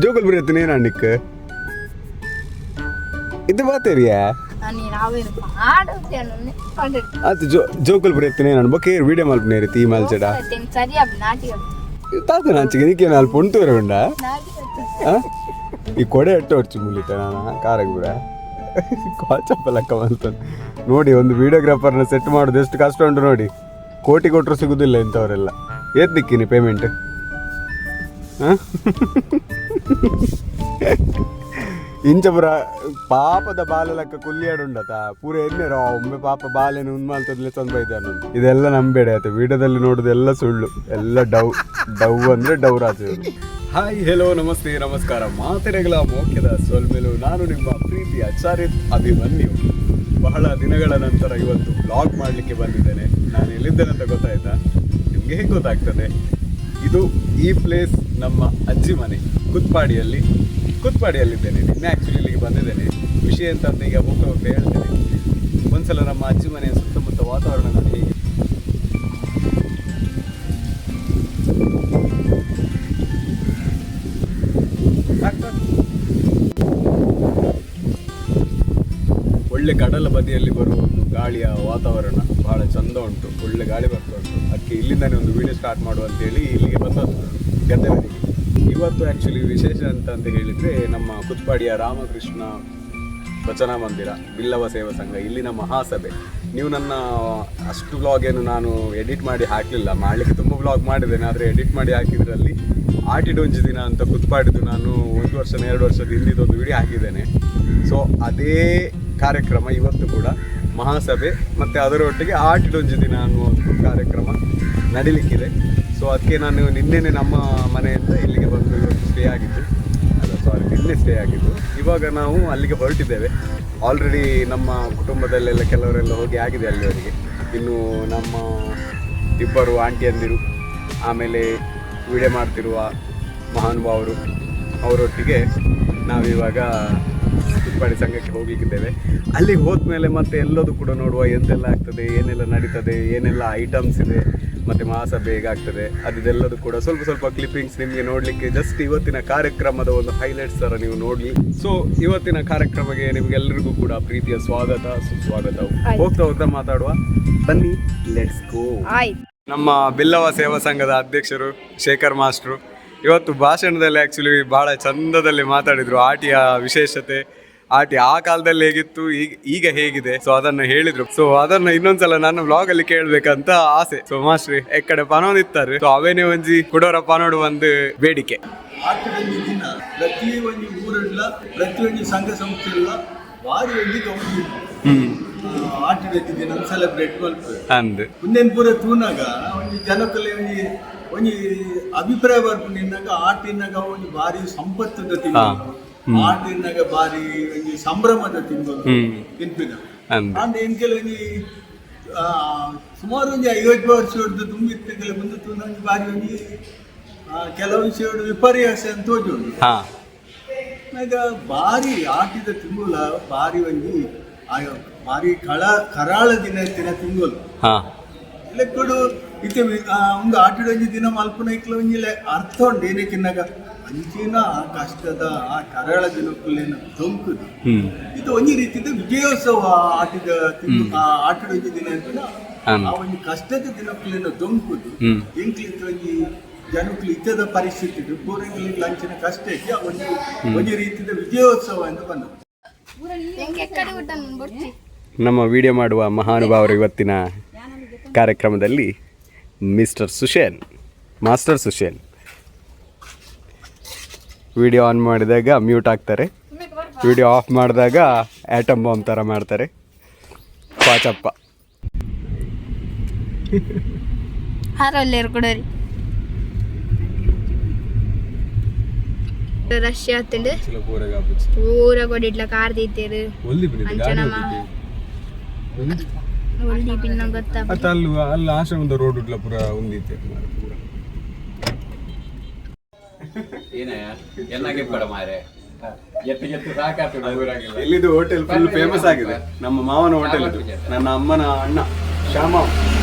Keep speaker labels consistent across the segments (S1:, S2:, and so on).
S1: ಜೋಗಲ್ಪುರ ಎತ್ತು ನೇನು ಅಣ್ಣಿಕ್ ಇದು ಮಾತೇರಿಯಾ ಅದು ಜೋಗಲ್ಪುರ ಎತ್ತು ನೇನು ಅನ್ಬೇಕು ವಿಡಿಯೋ ಮಲ್ಪನೇ ರೀತಿ ಈ ಮಲ್ಚಡ ತಾತ ನಾಚಿಗೆ ನೀಕೆ ನಾಲ್ ಪೊಂಟು ಬರಗೊಂಡ ಈ ಕೊಡೆ ಎಟ್ಟು ಹೊಡ್ಚಿ ಮುಲ್ಲಿತ ನಾನು ಕಾರಾಗ ಬಿಡ ಕಾಚಪ್ಪ ಲೆಕ್ಕ ಮಲ್ತಾನೆ ನೋಡಿ. ಒಂದು ವಿಡಿಯೋಗ್ರಾಫರ್ನ ಸೆಟ್ ಮಾಡೋದು ಎಷ್ಟು ಕಷ್ಟ ಉಂಟು ನೋಡಿ. ಕೋಟಿ ಕೊಟ್ಟರು ಸಿಗುದಿಲ್ಲ ಇಂಥವರೆಲ್ಲ. ಏತ್ ದಿಕ್ಕಿನಿ ಪೇಮೆಂಟ್ ಇಂಚ ಪುರ ಪಾಪದ ಬಾಲ ಲೆಕ್ಕ ಕುಲ್ಲಿಯಾಡುಂಡತ ಪೂರ ಎನ್ನೆರ ಒಮ್ಮೆ ಪಾಪ ಬಾಲೆನ ಉನ್ಮಾಲ್ತದ್ಲೆ ತಂದು ಬೈತಾನು. ಇದೆಲ್ಲ ನಂಬೇಡ ಆಯ್ತು. ವಿಡಿಯೋದಲ್ಲಿ ನೋಡೋದು ಎಲ್ಲ ಸುಳ್ಳು, ಎಲ್ಲ ಡವ್ ಅಂದ್ರೆ ಡೌರಾಜ್. ಹಾಯ್ ಹೆಲೋ ನಮಸ್ತೆ ನಮಸ್ಕಾರ. ಮಾತೆರೆಗಳ ಮೋಖ್ಯದ ಸೊಲ್ಮೆಲು ನಾನು ನಿಮ್ಮ ಪ್ರೀತಿಯ ಚಾರಿತ್ ಅಭಿಮನ್ಯು. ಬಹಳ ದಿನಗಳ ನಂತರ ಇವತ್ತು ಬ್ಲಾಗ್ ಮಾಡಲಿಕ್ಕೆ ಬಂದಿದ್ದೇನೆ. ನಾನು ಎಲ್ಲಿದ್ದೇನೆ ಅಂತ ಗೊತ್ತಾಯ್ತಾ? ನಿಮಗೆ ಹೇಗೆ ಗೊತ್ತಾಗ್ತದೆ? ಇದು ಈ ಪ್ಲೇಸ್ ನಮ್ಮ ಅಜ್ಜಿ ಮನೆ ಕುತ್ಪಾಡಿಯಲ್ಲಿದ್ದೇನೆ. ನಿನ್ನೆ ಆ್ಯಕ್ಚುಲಿ ಇಲ್ಲಿಗೆ ಬಂದಿದ್ದೇನೆ. ವಿಷಯ ಅಂತ ಈಗ ಹೋಗ್ತಾ ಹೇಳ್ತೇನೆ. ಒಂದ್ಸಲ ನಮ್ಮ ಅಜ್ಜಿ ಮನೆಯ ಸುತ್ತಮುತ್ತ ವಾತಾವರಣ ನಾನು ಹೇಗೆ ಒಳ್ಳೆ ಕಡಲ ಬದಿಯಲ್ಲಿ ಬರುವ ಒಂದು ಗಾಳಿಯ ವಾತಾವರಣ ಬಹಳ ಚಂದ ಉಂಟು. ಒಳ್ಳೆ ಗಾಳಿ ಬರ್ತಾ ಉಂಟು. ಅದಕ್ಕೆ ಇಲ್ಲಿಂದಾನೇ ಒಂದು ವಿಡಿಯೋ ಸ್ಟಾರ್ಟ್ ಮಾಡುವ ಅಂತೇಳಿ ಇಲ್ಲಿಗೆ ಬಂದದ್ದು ಗದ್ದೆವರೆಗೆ. ಇವತ್ತು ಆ್ಯಕ್ಚುಲಿ ವಿಶೇಷ ಅಂತ ಹೇಳಿದರೆ ನಮ್ಮ ಕುತ್ಪಾಡಿಯ ರಾಮಕೃಷ್ಣ ವಚನ ಮಂದಿರ ಬಿಲ್ಲವ ಸೇವಾ ಸಂಘ ಇಲ್ಲಿನ ಮಹಾಸಭೆ. ನೀವು ನನ್ನ ಅಷ್ಟು ವ್ಲಾಗ್ ಏನು ನಾನು ಎಡಿಟ್ ಮಾಡಿ ಹಾಕಲಿಲ್ಲ. ಮಾಡಲಿಕ್ಕೆ ತುಂಬ ವ್ಲಾಗ್ ಮಾಡಿದ್ದೇನೆ, ಆದರೆ ಎಡಿಟ್ ಮಾಡಿ ಹಾಕಿದ್ರಲ್ಲಿ ಆಟಿಡೊಂಜಿ ದಿನ ಅಂತ ಕುತ್ಪಾಡಿದ್ದು ನಾನು 1 ವರ್ಷ 2 ವರ್ಷದ ಹಿಂದಿದೊಂದು ವಿಡಿಯೋ ಹಾಕಿದ್ದೇನೆ. ಸೊ ಅದೇ ಕಾರ್ಯಕ್ರಮ ಇವತ್ತು ಕೂಡ ಮಹಾಸಭೆ ಮತ್ತು ಅದರೊಟ್ಟಿಗೆ ಆಟಿಡೊಂಜಿ ದಿನ ಅನ್ನುವಂಥ ಕಾರ್ಯಕ್ರಮ ನಡೀಲಿಕ್ಕಿದೆ. ಸೊ ಅದಕ್ಕೆ ನಾನು ನಿನ್ನೆನೆ ನಮ್ಮ ಮನೆಯಿಂದ ಇಲ್ಲಿಗೆ ಬಂದು ಇವತ್ತು ನಿನ್ನೆ ಸ್ಟೇ ಆಗಿದ್ದು. ಇವಾಗ ನಾವು ಅಲ್ಲಿಗೆ ಹೊರಟಿದ್ದೇವೆ. ಆಲ್ರೆಡಿ ನಮ್ಮ ಕುಟುಂಬದಲ್ಲೆಲ್ಲ ಕೆಲವರೆಲ್ಲ ಹೋಗಿ ಆಗಿದೆ ಅಲ್ಲಿವರೆಗೆ. ಇನ್ನು ನಮ್ಮ ಇಬ್ಬರು ಆಂಟಿಯಂದಿರು, ಆಮೇಲೆ ವಿಡಿಯೋ ಮಾಡ್ತಿರುವ ಮಹಾನುಭಾವರು ಅವರೊಟ್ಟಿಗೆ ನಾವಿವಾಗ ಕುತ್ಪಾಡಿ ಸಂಘಕ್ಕೆ ಹೋಗ್ಲಿಕ್ಕಿದ್ದೇವೆ. ಅಲ್ಲಿಗೆ ಹೋದ್ಮೇಲೆ ಮತ್ತೆ ಎಲ್ಲದೂ ಕೂಡ ನೋಡುವ, ಎಂತೆಲ್ಲ ಆಗ್ತದೆ, ಏನೆಲ್ಲ ನಡೀತದೆ, ಏನೆಲ್ಲ ಐಟಮ್ಸ್ ಇದೆ, ಮತ್ತು ಮಹಾಸಭೆ ಹೇಗಾಗ್ತದೆ, ಅದೆಲ್ಲದೂ ಕೂಡ ಸ್ವಲ್ಪ ಕ್ಲಿಪ್ಪಿಂಗ್ಸ್ ನಿಮಗೆ ನೋಡಲಿಕ್ಕೆ ಜಸ್ಟ್ ಇವತ್ತಿನ ಕಾರ್ಯಕ್ರಮದ ಒಂದು ಹೈಲೈಟ್ಸ್ ಥರ ನೀವು ನೋಡಲಿ. ಸೊ ಇವತ್ತಿನ ಕಾರ್ಯಕ್ರಮಕ್ಕೆ ನಿಮಗೆಲ್ಲರಿಗೂ ಕೂಡ ಪ್ರೀತಿಯ ಸ್ವಾಗತ ಸುಸ್ವಾಗತ. ಹೋಗ್ತಾ ಮಾತಾಡುವ ಬನ್ನಿ, ಲೆಟ್ಸ್ ಗೋ. ನಮ್ಮ ಬಿಲ್ಲವ ಸೇವಾ ಸಂಘದ ಅಧ್ಯಕ್ಷರು ಶೇಖರ್ ಮಾಸ್ಟ್ರು ಇವತ್ತು ಭಾಷಣದಲ್ಲಿ ಆ್ಯಕ್ಚುಲಿ ಭಾಳ ಚಂದದಲ್ಲಿ ಮಾತಾಡಿದರು. ಆಟಿಯ ವಿಶೇಷತೆ, ಆಟಿ ಆ ಕಾಲದಲ್ಲಿ ಹೇಗಿತ್ತು, ಈಗ ಹೇಗಿದೆ, ಸೊ ಅದನ್ನು ಹೇಳಿದ್ರು. ಸೊ ಅದನ್ನು ಇನ್ನೊಂದ್ಸಲ ನನ್ನ ವ್ಲಾಗ್ ಅಲ್ಲಿ ಕೇಳ್ಬೇಕಂತ ಆಸೆ. ಸೊ ಮಾಸ್ಟ್ರಿ ಎಕ್ಕಡೆ ಪನೋದ್ ಇತ್ತಾರೆ. ಸೊ ಅವೇನೇ ಒಂಜಿ ಕುಡೋರ ಪನೋಡು ಒಂದು ಬೇಡಿಕೆ.
S2: ಆಟಿಡೊಂಜಿ ದಿನ ಪ್ರತಿ ಒಂದು ಊರಲ್ಲ, ಪ್ರತಿ ಒಂದು ಸಂಘ ಸಂಸ್ಥೆಲ್ಲ ಭಾರಿ ಒಂದು ಗೌರವ ಆಟಿಡೊಂಜಿ ದಿನ ಸೆಲೆಬ್ರೇಟ್ ಮಾಡ್ತಾರೆ. ಅಂದ್ ಮುಂದೇನು ಪೂರ ತೂನಾಗ ಒಂದು ಜನಕ್ಕಲ್ಲಿ ಒಂದು ಅಭಿಪ್ರಾಯ ಬರ್ಕೊಂಡು ನಿನ್ನಾಗ ಆಟಿನಾಗ ಒಂದು ಭಾರಿ ಸಂಪತ್ತದ ತಿಂಗಳು, ಆಟಿನಾಗ ಭಾರಿ ಒಂದು ಸಂಭ್ರಮದ ತಿಂಗಳು ತಿನ್ಪಿದ ಅಂದ ಏನ್ ಕೆಲವೊಂದು ಸುಮಾರು ಒಂದು 50 ವರ್ಷ ತುಂಬಿತ್ತ ಮುಂದೆ ತೂನ ಭಾರಿ ಒಂದು ಕೆಲವು ವಿಷಯ ವಿಪರ್ಯಾಸ ಅಂತ ಹೋಜೋದು. ಈಗ ಭಾರಿ ಆಟಿದ ತಿಂಗುಲ ಭಾರಿ ಒಂದು ಭಾರಿ ಕರಾಳ ದಿನ ತಿಂಗಳು ಲೆಕ್ಕಡು ಇತ್ತೆ ಒಂದು ಆಟಿಡೊಂಜಿ ದಿನ ಮಲ್ಪನ ಇಕ್ಲ ಒಂಜಿಲೆ ಅರ್ಥ ಉಂಟು. ಏನಕ್ಕಿನ್ನಾಗ ಅಂಚಿನ ಆ ಕಷ್ಟದ ಆ ಕರಾಳ ದಿನಕ್ಕಲ್ಲೇನು ದೊಂಕುದು ಇದು ಒಂಜಿ ರೀತಿಯ ವಿಜಯೋತ್ಸವ. ಆಟಿದ ಆಟಿಡೊಂಜಿ ದಿನ ಅಂತ ಆ ಒಂದು ಕಷ್ಟದ ದಿನಕ್ಕಲ್ಲೇನು ದೊಂಕುದು ಎಂಕ್ಲಿಂತ ಒಂಜಿ ಜನಕ್ಕಲು ಇತ್ತದ ಪರಿಸ್ಥಿತಿ ಪೂರಂಗಿಲಿಗೆ ಲಂಚಿನ ಕಷ್ಟ ಇತ್ತು ಒಂಜಿ ರೀತಿಯ ವಿಜಯೋತ್ಸವ ಅಂತ ಬಂದದ್ದು.
S1: ನಮ್ಮ ವಿಡಿಯೋ ಮಾಡುವ ಮಹಾನುಭಾವರು ಇವತ್ತಿನ ಕಾರ್ಯಕ್ರಮದಲ್ಲಿ ಮಾಸ್ಟರ್ ಸುಶೇನ್ ವಿಡಿಯೋ ಆನ್ ಮಾಡಿದಾಗ ಮ್ಯೂಟ್ ಆಗ್ತಾರೆ, ವಿಡಿಯೋ ಆಫ್ ಮಾಡಿದಾಗ ಆಟಮ್ ಬಾಂಬ್ ಥರ ಮಾಡ್ತಾರೆ. ಪಾಚಪ್ಪ
S3: ರಶ್ ಆಗ್ತಿಂಡು ಪೂರ ಕೊಡಿಡ್ಲ ಕಾರ್ ದೀತೇರು ಅಂಚನಮ್ಮ ಒಳ್ಳಿ ಪಿನ್ನ ಗೊತ್ತಾ
S1: ಅಲ್ಲಿ ಆಶ್ರಮದ ರೋಡ್ ಉಡ್ಲ ಪೂರ ಒಂದಿತ್ತೆ ಪೂರ ಎಲ್ಲಿದು ಹೋಟೆಲ್ ಫುಲ್ ಫೇಮಸ್ ಆಗಿದೆ. ನಮ್ಮ ಮಾವನ ಹೋಟೆಲ್ ಇದು, ನನ್ನ ಅಮ್ಮನ ಅಣ್ಣ ಶ್ಯಾಮ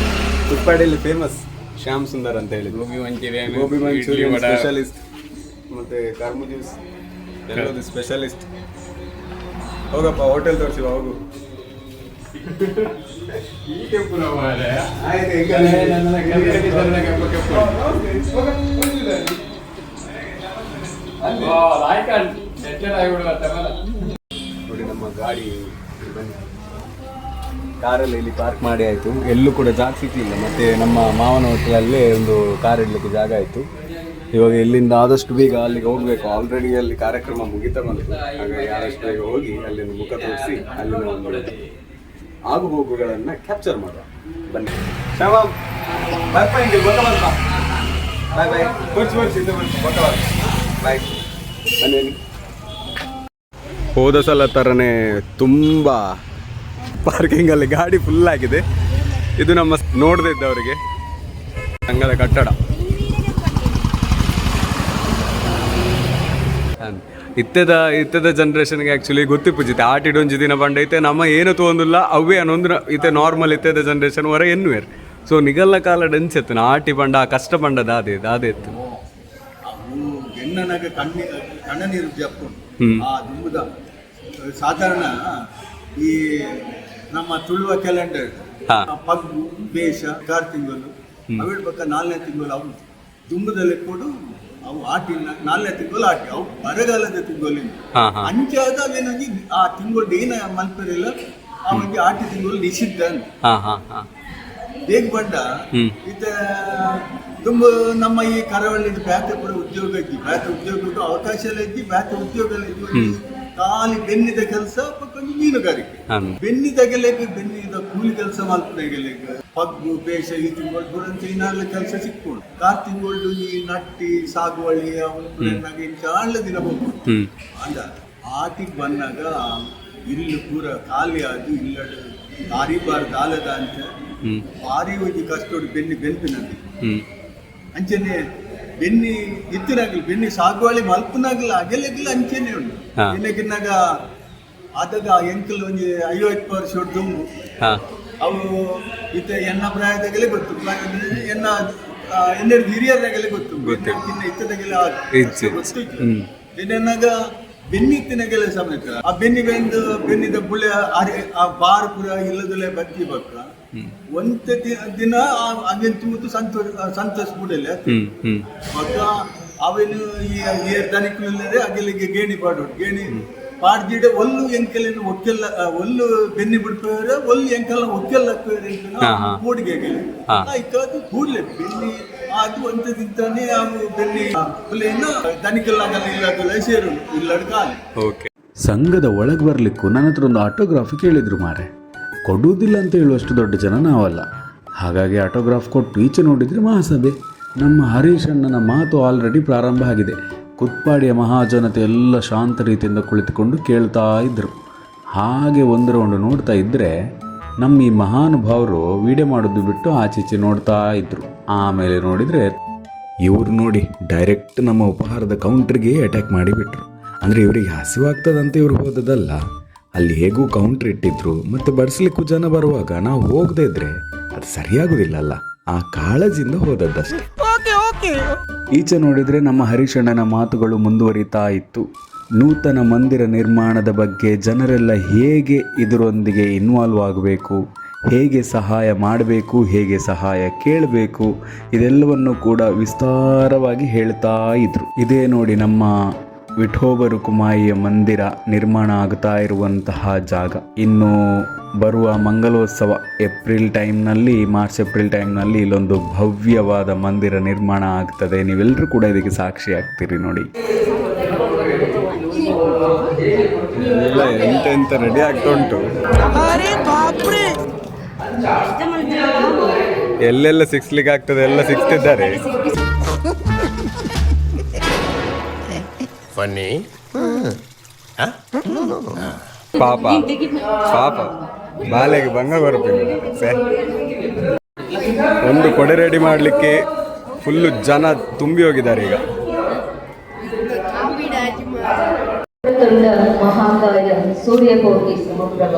S1: ಕುತ್ಪಾಡಿಯಲ್ಲಿ ಫೇಮಸ್ ಶ್ಯಾಮ್ ಸುಂದರ್ ಅಂತ ಹೇಳಿ ಗೋಬಿ ಮಂಚೂರಿಯನ್ ಸ್ಪೆಷಲಿಸ್ಟ್. ಮತ್ತೆ ಕರ್ಮು ಜ್ಯೂಸ್ ಎಲ್ಲದು ಸ್ಪೆಷಲಿಸ್ಟ್. ಹೋಗಪ್ಪ ಹೋಟೆಲ್ ತೋರಿಸುವ ಹೋಗು. ನೋಡಿ ನಮ್ಮ ಗಾಡಿ ಬನ್ನಿ, ಕಾರಲ್ಲಿ ಇಲ್ಲಿ ಪಾರ್ಕ್ ಮಾಡಿ ಆಯಿತು. ಎಲ್ಲೂ ಕೂಡ ಜಾಗ ಸಿಕ್ಕಲಿಲ್ಲ. ಮತ್ತು ನಮ್ಮ ಮಾವನ ಹೋಟೆಲಲ್ಲೇ ಒಂದು ಕಾರ್ ಇಡಲಿಕ್ಕೆ ಜಾಗ ಆಯಿತು. ಇವಾಗ ಇಲ್ಲಿಂದ ಆದಷ್ಟು ಬೇಗ ಅಲ್ಲಿಗೆ ಹೋಗಬೇಕು. ಆಲ್ರೆಡಿ ಅಲ್ಲಿ ಕಾರ್ಯಕ್ರಮ ಮುಗಿತಾ ಬಂತು. ಹಾಗಾಗಿ ಆದಷ್ಟು ಬೇಗ ಹೋಗಿ ಅಲ್ಲಿಂದ ಮುಖ ತೋರಿಸಿ ಅಲ್ಲಿನ ಒಂದು ಆಗು ಹೋಗುಗಳನ್ನು ಕ್ಯಾಪ್ಚರ್ ಮಾಡುವ. ಬನ್ನಿ ಶ್ಯಾಮ, ಬಾಯ್ ಬಾಯ್ ಬಾಯ್ ಬಾಯ್ ತೋರಿಸಿ ಬಾಯ್. ಬನ್ನಿ. ಹೋದ ಸಲ ಥರನೇ ತುಂಬ ಪಾರ್ಕಿಂಗಲ್ಲಿ ಗಾಡಿ ಫುಲ್ ಆಗಿದೆ. ಇದು ನಮ್ಮ ನೋಡದೇ ಇದ್ದವರಿಗೆ ಸಂಘದ ಕಟ್ಟಡ. ಇತ್ತದ ಜನ್ರೇಷನ್ಗೆ ಆ್ಯಕ್ಚುಲಿ ಗೊತ್ತಿಪ್ಪುಜಿತ್ತೆ ಆಟಿಡೊಂಜಿ ದಿನ ಬಂಡ ಐತೆ ನಮ್ಮ ಏನು ತೊಂದಿಲ್ಲ ಅವೇ ಅನ್ನೊಂದು ಇತ್ತೆ ನಾರ್ಮಲ್ ಇತ್ತದ ಜನ್ರೇಷನ್ ವರ ಎನ್ನುವೇರು. ಸೊ ನಿಗಲ್ಲ ಕಾಲ ಡೆನ್ಸೆತ್ತು ಆಟಿ ಬಂಡ ಕಷ್ಟ ಬಂಡದ ಅದೇ ಇತ್ತು.
S2: ಎನ್ನನಾಗ ಕಣ್ಣ ನೀರು ಜಪ್ಪುಂಡು ಆ ದುಂಬುದ ಸಾಧಾರಣ ಈ ನಮ್ಮ ತುಳುವ ಕ್ಯಾಲೆಂಡರ್ ಪಗ್ಗು ಬೇಷ 6 ತಿಂಗಳು ಅವಿಡ ಪಕ್ಕ 4ನೇ ತಿಂಗಳು ಅವು ದುಂಬದಲ್ಲಿ ಕೊಡು ಅವು ಆಟಿ 4ನೇ ತಿಂಗಳು ಆಟಿ ಅವು ಬರಗಾಲದ ತಿಂಗಳು ಅಂಚಾದ ಅವೇನೊಂದು ಆ ತಿಂಗಳು ಏನ ಮಲ್ಪರಿಲ್ಲ ಅವನಿಗೆ ಆಟಿ ತಿಂಗಳು ನಿಷಿದ್ಧ ಬೇಗ ಬಂಡ ಇತ್ತ ತುಂಬ ನಮ್ಮ ಈ ಕರಾವಳಿದ ಬ್ಯಾತ ಕೂಡ ಉದ್ಯೋಗ ಇದ್ದಿ ಬ್ಯಾತ ಉದ್ಯೋಗ ಅವಕಾಶ ಎಲ್ಲ ಇದ್ದಿ ಬ್ಯಾತ ಉದ್ಯೋಗ ಇದ್ದಿ ಖಾಲಿ ಬೆನ್ನಿದ ಕೆಲಸ ಪಕ್ಕೊಂದು ಮೀನುಗಾರಿಕೆ ಬೆನ್ನಿದಾಗಲೇಕ ಬೆನ್ನಿದ ಕೂಲಿ ಕೆಲಸ ಮಲ್ಪದಾಗಲೇಕ ಪಗ್ಗು ಬೇಷ ಈ ತಿಂಗಳು ಅಂತ ಇನ್ನಾಗಲೇ ಕೆಲಸ ಸಿಕ್ಕೊಂಡು 4 ತಿಂಗಳು ಈ ನಟ್ಟಿ ಸಾಗುವಳಿ ಅವನಾಗ ಚಾಳ ದಿನ ಹೋಗ್ಬೋದು ಅಂದ ಆಟಿಗೆ ಬಂದಾಗ ಇಲ್ಲಿ ಪೂರ ಖಾಲಿ ಆಗಿ ಇಲ್ಲಡು ಕಾರಿಬಾರ್ದು ಆಲದ ಅಂತ ಭಾರಿ ಹೋಗಿ ಕಷ್ಟೋಡು ಬೆನ್ನಿನಲ್ಲಿ ಅಂಚನೆ ಬೆನ್ನಿ ಇತ್ತಿನಾಗಲಿ ಬೆನ್ನಿ ಸಾಗುವಳಿ ಮಲ್ಪನಾಗಲ್ಲ ಅಗೆಲ್ಲ ಅಂಚೆನೆ ಉಂಟು ಬೆನ್ನಗಿನಾಗ ಆದಾಗ ಎಂಕಲ್ ಒಂದು 50 ವರ್ಷ ದುಂಬು ಅವು ಇತ್ತ ಎನ್ನ ಪ್ರಾಯದಾಗಲೇ ಗೊತ್ತು ಎನ್ನೆರಡು ಹಿರಿಯರಾಗಲೇ ಗೊತ್ತು ಇನ್ನ ಇತ್ತದಾಗೆಲ್ಲ ಗೊತ್ತು ಬೆನ್ನಾಗ ಬೆನ್ನಿ ಇತ್ತಿನಾಗೆಲ್ಲ ಸಮೇತ ಆ ಬೆನ್ನಿದ ಬುಳೆ ಆ ಬಾರ್ ಪುರ ಇಲ್ಲದಲ್ಲೇ ಬತ್ತಿ ಬಕ್ಕ ಒಂದ ದಿನ ಅವೇನು ತೂತು ಸಂತೋಷ ಬಿಡಲ್ಲ ಮಕ್ಕ ಅವೇನು ಈ ದನಿಕುಲ್ಲದೆ ಅಗೆಲ್ಲಿಗೆ ಗೇಣಿ ಪಾಡೋಡು ಗೇಣಿ ಪಾಡ್ದಿಡ ಒಲ್ಲು ಎಂಕೆಲ್ಲ ಒಕ್ಕೆಲ್ಲ ಒಲ್ಲು ಬೆನ್ನಿ ಬಿಡ್ಪೇರ ಒಲ್ಲು ಎಂಕೆಲ್ಲ ಒಕ್ಕೆಲ್ಲ ಕೂಡಿಗೆ ಆಯ್ತು ಕೂಡ್ಲೆ ಬೆನ್ನಿ ಅದು ಒಂದಂತಾನೆ ಅವು ಬೆನ್ನಿ ಏನು ದನಿಕಲ್ಲಾಗಲ್ಲ ಇಲ್ಲದಲ್ಲ ಸೇರು ಇಲ್ಲದ ಕಾಲ.
S4: ಸಂಘದ ಒಳಗೆ ಬರ್ಲಿಕ್ಕೂ ನನ್ನ ಹತ್ರ ಒಂದು ಆಟೋಗ್ರಾಫ್ ಕೇಳಿದ್ರು ಮಾರೆ. ಕೊಡುವುದಿಲ್ಲ ಅಂತ ಹೇಳುವಷ್ಟು ದೊಡ್ಡ ಜನ ನಾವಲ್ಲ. ಹಾಗಾಗಿ ಆಟೋಗ್ರಾಫ್ ಕೊಟ್ಟು ಈಚೆ ನೋಡಿದರೆ ಮಹಾಸಭೆ. ನಮ್ಮ ಹರೀಶ್ ಅಣ್ಣನ ಮಾತು ಆಲ್ರೆಡಿ ಪ್ರಾರಂಭ ಆಗಿದೆ. ಕುತ್ಪಾಡಿಯ ಮಹಾಜನತೆ ಎಲ್ಲ ಶಾಂತ ರೀತಿಯಿಂದ ಕುಳಿತುಕೊಂಡು ಕೇಳ್ತಾ ಇದ್ದರು. ಹಾಗೆ ಒಂದು ರೌಂಡ್ ನೋಡ್ತಾ ಇದ್ದರೆ ನಮ್ಮ ಈ ಮಹಾನುಭಾವರು ವಿಡಿಯೋ ಮಾಡೋದು ಬಿಟ್ಟು ಆಚೀಚೆ ನೋಡ್ತಾ ಇದ್ದರು. ಆಮೇಲೆ ನೋಡಿದರೆ ಇವರು ನೋಡಿ ಡೈರೆಕ್ಟ್ ನಮ್ಮ ಉಪಹಾರದ ಕೌಂಟ್ರಿಗೆ ಅಟ್ಯಾಕ್ ಮಾಡಿಬಿಟ್ರು. ಅಂದರೆ ಇವರಿಗೆ ಹಸಿವಾಗ್ತದಂತ ಇವರು ಹೋದದಲ್ಲ, ಅಲ್ಲಿ ಹೇಗೂ ಕೌಂಟ್ರ್ ಇಟ್ಟಿದ್ರು ಮತ್ತು ಬಡಿಸ್ಲಿಕ್ಕೂ ಜನ ಬರುವಾಗ ನಾವು ಹೋಗದೇ ಇದ್ರೆ ಅದು ಸರಿಯಾಗೋದಿಲ್ಲ ಅಲ್ಲ, ಆ ಕಾಳಜಿಯಿಂದ ಹೋದದ್ದಷ್ಟೇ. ಈಚೆ ನೋಡಿದರೆ ನಮ್ಮ ಹರೀಶಣ್ಣನ ಮಾತುಗಳು ಮುಂದುವರಿತಾ ಇತ್ತು. ನೂತನ ಮಂದಿರ ನಿರ್ಮಾಣದ ಬಗ್ಗೆ ಜನರೆಲ್ಲ ಹೇಗೆ ಇದರೊಂದಿಗೆ ಇನ್ವಾಲ್ವ್ ಆಗಬೇಕು, ಹೇಗೆ ಸಹಾಯ ಮಾಡಬೇಕು, ಹೇಗೆ ಸಹಾಯ ಕೇಳಬೇಕು, ಇದೆಲ್ಲವನ್ನು ಕೂಡ ವಿಸ್ತಾರವಾಗಿ ಹೇಳ್ತಾ ಇದ್ರು. ಇದೇ ನೋಡಿ ನಮ್ಮ ವಿಠೋಬರು ಕುಮಾಯಿಯ ಮಂದಿರ ನಿರ್ಮಾಣ ಆಗ್ತಾ ಇರುವಂತಹ ಜಾಗ. ಇನ್ನು ಬರುವ ಮಂಗಲೋತ್ಸವ ಮಾರ್ಚ್ ಏಪ್ರಿಲ್ ಟೈಮ್ನಲ್ಲಿ ಇಲ್ಲೊಂದು ಭವ್ಯವಾದ ಮಂದಿರ ನಿರ್ಮಾಣ ಆಗ್ತದೆ. ನೀವೆಲ್ಲರೂ ಕೂಡ ಇದಕ್ಕೆ ಸಾಕ್ಷಿ ಆಗ್ತೀರಿ ನೋಡಿ.
S1: ಎಂತ ರೆಡಿ ಆಗ್ತಾ ಉಂಟು. ಎಲ್ಲೆಲ್ಲ ಸಿಕ್ಸ್ಲಿಕ್ಕೆ ಆಗ್ತದೆ ಎಲ್ಲ ಸಿಕ್ತಿದ್ದಾರೆ. ಪಾಪ ಪಾಪ ಬಾಲೆಗೆ ಭಂಗ ಬರುತ್ತಿಲ್ಲ. ಒಂದು ಕೊಡೆ ರೆಡಿ ಮಾಡಲಿಕ್ಕೆ ಫುಲ್ಲು ಜನ ತುಂಬಿ ಹೋಗಿದ್ದಾರೆ ಈಗ.
S5: ಮಹಾಕಾಯ ಸೂರ್ಯಕೋಟಿ ಸಮಪ್ರಭ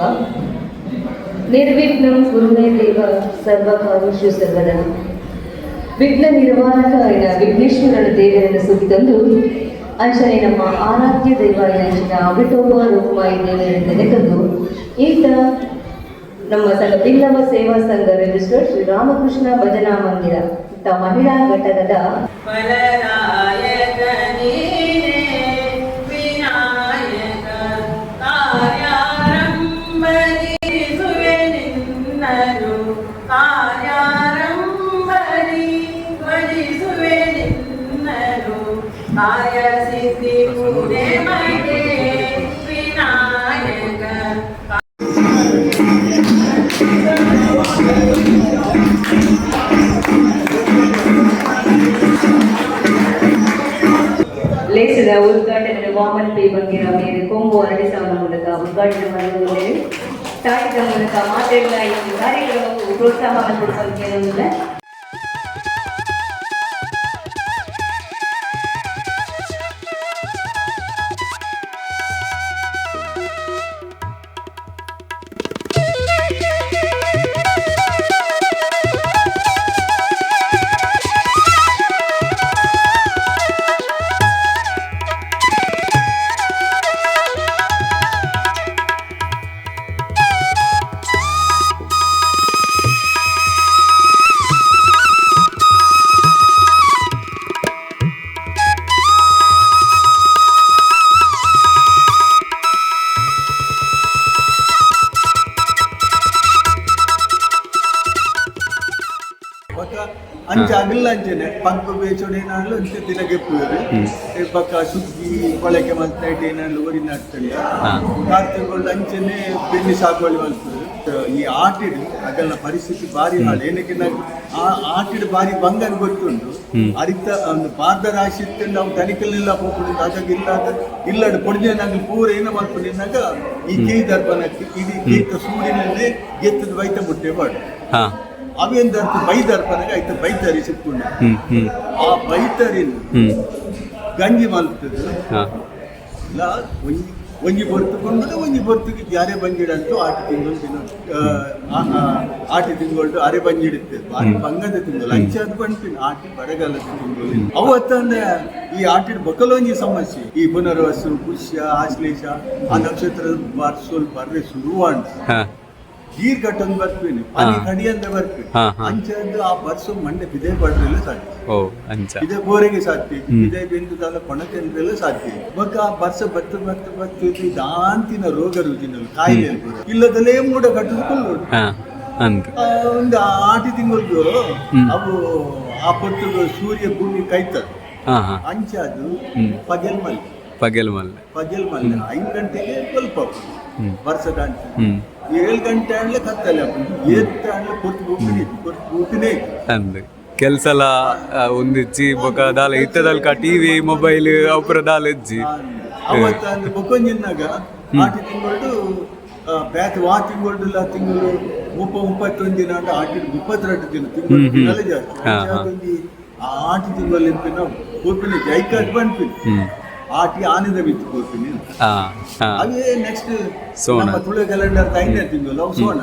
S5: ನಿರ್ವಿಘ್ನಂ ಗುರುಮೇ ದೇವ ಸರ್ವಕಾರ್ಯೇಷು ಸರ್ವದಾ. ವಿಘ್ನ ನಿರ್ವಾಹಕ ವಿಘ್ನೇಶ್ವರನ ದೇವರನ್ನು ಸುತ್ತಿತಂದು ಅಂಚನೆ ನಮ್ಮ ಆರಾಧ್ಯ ದೈವ ಅಂಚಿನ ವಿಠೋಬ ರೂಪಮಾಯಿ ದೇವರಿಂದ ತಂದು ಈತ ನಮ್ಮ ಸಂಘ ಬಿಲ್ಲವ ಸೇವಾ ಸಂಘ ರಿಜಿಸ್ಟರ್ಡ್ ಶ್ರೀ ರಾಮಕೃಷ್ಣ ಭಜನಾ ಮಂದಿರ ಇಂಥ ಮಹಿಳಾ ಘಟಕದ ಲೇಸದ ಉದ್ಘಾಟನೆ ವಾಮನ್ ಪೇ ಬಂಗಿರ ಮೇಲೆ ಕೊಂಬು ಅರಳಿಸುವ ಮೂಲಕ ಉದ್ಘಾಟನೆ ಮಾಡುವುದೇ ಸಾಹಿತ್ಯ ಮೂಲಕ ಮಾತೆಲ್ಲ ಈ ಕಾರ್ಯಕ್ರಮಕ್ಕೂ ಪ್ರೋತ್ಸಾಹವನ್ನು ಕೊಡುವಂತೆ
S2: ಅಂಚ ಅಗಲ್ಲ ಅಂಚನೆ ಪಂಪ ಬೇಚೋಡೆ ನಾನು ಅಂಚೆ ದಿನಗೆ ಪೂರು ಪಕ್ಕ ಸುಗ್ಗಿ ಕೊಳಕೆ ಮಲ್ತೈಟ್ ಏನಾದ್ರು ಊರಿನ ಆಗ್ತಂಡ ಕಾರ್ತಿಗಳು ಅಂಚನೆ ಬೆಣ್ಣೆ ಸಾಗುವಳಿ ಮಲ್ಪುರು ಈ ಆಟಿಡು ಅಗಲ್ಲ ಪರಿಸ್ಥಿತಿ ಬಾರಿ ಹಾಳು ಏನಕ್ಕೆ ಆ ಆಟಿಡು ಬಾರಿ ಬಂಗನ್ ಗೊತ್ತುಂಟು ಅರಿತ ಒಂದು ಪಾದ ರಾಶಿ ಇತ್ತು ನಾವು ತನಿಖೆಲ್ಲ ಹೋಗ್ಬಿಟ್ಟು ಅದಾಗ ಇಲ್ಲದ ಕೊಡ್ದೆ ನಂಗೆ ಪೂರ ಏನೋ ಮಲ್ಪುಡಿನಾಗ ಈ ಕೈ ದರ್ಪಣಕ್ಕೆ ಇಡೀ ಗೀತ ಸೂಡಿನಲ್ಲೇ ಗೆತ್ತದ ಬೈತ ಮುಟ್ಟೆ ಬಾಡು ಅವೇಂದರ್ಥ ಬೈದರ್ಪನಾಗ ಆಯ್ತು ಬೈತರಿ ಸಿಕ್ಕೊಂಡು ಆ ಬೈತರಿನ ಗಂಜಿ ಮಲ್ತದ ಇಲ್ಲ ಒಂಜಿ ಬರ್ತುಕೊಂಡು ಒಂಜಿ ಬರ್ತುಗೆ ಯಾರೇ ಬಂಜಿಡಂತೂ ಆಟಿ ತಿಂಗಳು ಅರೆ ಬಂಜಿಡುತ್ತೆ ಬಾರಿ ಬಂಗದ ತಿಂಗಳು ಅಂಚಾದ ಬಂಟಿನ ಆಟಿ ಬರಗಾಲದ ತಿಂಗಳು ಅವತ್ತಂದ್ರೆ ಈ ಆಟಿನ ಬಕಲೊಂಜಿ ಸಮಸ್ಯೆ ಈ ಪುನರ್ವಸು ಪುಷ್ಯ ಆಶ್ಲೇಷ ಆ ನಕ್ಷತ್ರದ ಸ್ವಲ್ಪ ಬರ್ರೆ ಶುರುವಾಂಡ್ ನೀರ್ ಕಟ್ಟೊಂದು ಬರ್ತೀನಿ ಪನಿ ಕಡಿ ಅಂತ ಬರ್ತೀನಿ ಅಂಚಂದು ಆ ಬರ್ಸು ಮಂಡೆ ಬಿದೆ ಪಡ್ರೆಲ್ಲ ಸಾಧ್ಯ ಇದೇ ಬೋರೆಗೆ ಸಾಧ್ಯ ಇದೇ ಬೆಂದು ತಾಲ ಕೊಣಕೆಂದ್ರೆಲ್ಲ ಸಾಧ್ಯ ಬೊಕ್ಕ ಆ ಬರ್ಸ ಬತ್ತು ದಾಂತಿನ ರೋಗ ರುಜಿನಗಳು ಕಾಯಿಲೆ ಇಲ್ಲದಲ್ಲೇ ಮೂಡ ಕಟ್ಟಿದ್ಕೊಂಡು ಒಂದು ಆಟಿ ತಿಂಗಳು ಅವು ಆ ಪೊತ್ತು ಸೂರ್ಯ ಭೂಮಿ ಕೈತದ ಅಂಚದು ಪಗೆಲ್ ಮಲ್ಲೆ 5 ಗಂಟೆಗೆ ಸ್ವಲ್ಪ ವರ್ಷ ಗಂಟೆ 7 ಗಂಟೆ ಆಡ್ಲೆ ಕತ್ತಲೆ ಏತ್ ಆಡ್ಲೆ ಕೊರ್ತಿನೇ
S1: ಕೆಲ್ಸಲ ಒಂದಿಜ್ಜಿ ಬೊಕ ದಾಲ ಇತ್ತದಲ್ಕ ಟಿವಿ ಮೊಬೈಲ್ ಅಪುರ ದಾಲ ಇಜ್ಜಿ
S2: ಅವತ್ತ ಅಂದ್ರೆ ಬೊಕೊಂಜಿನಾಗ ಆಟಿ ತಿಂಗಳು ಬ್ಯಾತ್ ವಾ ತಿಂಗಳು 31 ದಿನ ಅಂತ ಆಟಿ 32 ದಿನ ತಿಂಗಳು ಜಾಸ್ತಿ ಆಟಿ ತಿಂಗಳು ಎಂಪಿನ ಹೋಗ್ತೀನಿ ಜೈಕಾಟ್ ಬಂದ್ಪಿನಿ ಆಟಿ ಆನಂದ ಬಿತ್ತು ಹೋಗ್ತೀನಿ ಅವೇ ನೆಕ್ಸ್ಟ್ ನಮ್ಮ ತುಳು ಕ್ಯಾಲೆಂಡರ್ 5ನೇ ತಿಂಗಳು ಅವು ಸೋಣ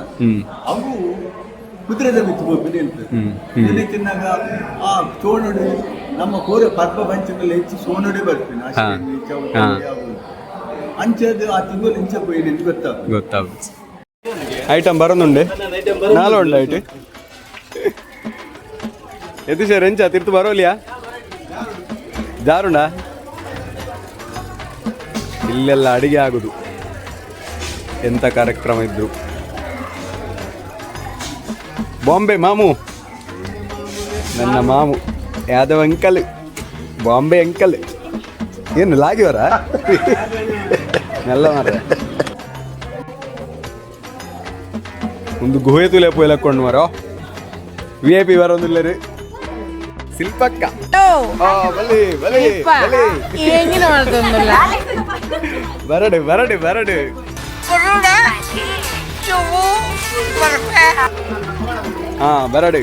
S2: ಅವು ಕುದುರೆದ ಬಿತ್ತು ಹೋಗ್ತೀನಿ ಅಂತ ಇದನ್ನೇ ತಿನ್ನಾಗ ಆ ಸೋಣಡು ನಮ್ಮ ಕೋರೆ ಪರ್ಪ ಪಂಚದಲ್ಲಿ ಹೆಚ್ಚು ಸೋಣಡೆ ಬರ್ತೀನಿ ಅಷ್ಟೇ ಚೌಕಾಲಿ ಅಂಚದು ಆ ತಿಂಗಳು ಇಂಚ ಪೋಯಿದೆ
S1: ಗೊತ್ತಾಗುತ್ತೆ ಐಟಮ್ ಬರೋದುಂಡೆ ನಾಳೆ ಉಂಡು ಐಟಿ ಎತ್ತಿಸರ್ ಎಂಚ ತಿರ್ತು ಬರೋಲಿಯಾ ಜಾರುಂಡ ಇಲ್ಲೆಲ್ಲ ಅಡಿಗೆ ಆಗುದು ಎಂತ ಕಾರ್ಯಕ್ರಮ ಇದ್ರು ಬಾಂಬೆ ಮಾಮು ನನ್ನ ಮಾಮು ಯಾದವ್ ಅಂಕಲ್ ಬಾಂಬೆ ಅಂಕಲ್ ಏನು ಲಾಗಿವರ ಎಲ್ಲ ಮಾರ ಒಂದು ಗುಹೆ ತುಲೆ ಪೋಯ್ಲಕ್ಕೊಂಡು ಮರೋ VIP ಬರೋದಿಲ್ಲರಿ ಶಿಲ್ಪಕ್ಕ ಬಲಿ ಬಲಿ ಬರಡೆ ಬರಡೆ ಬರಡೆ ಹಾ ಬರಡೆ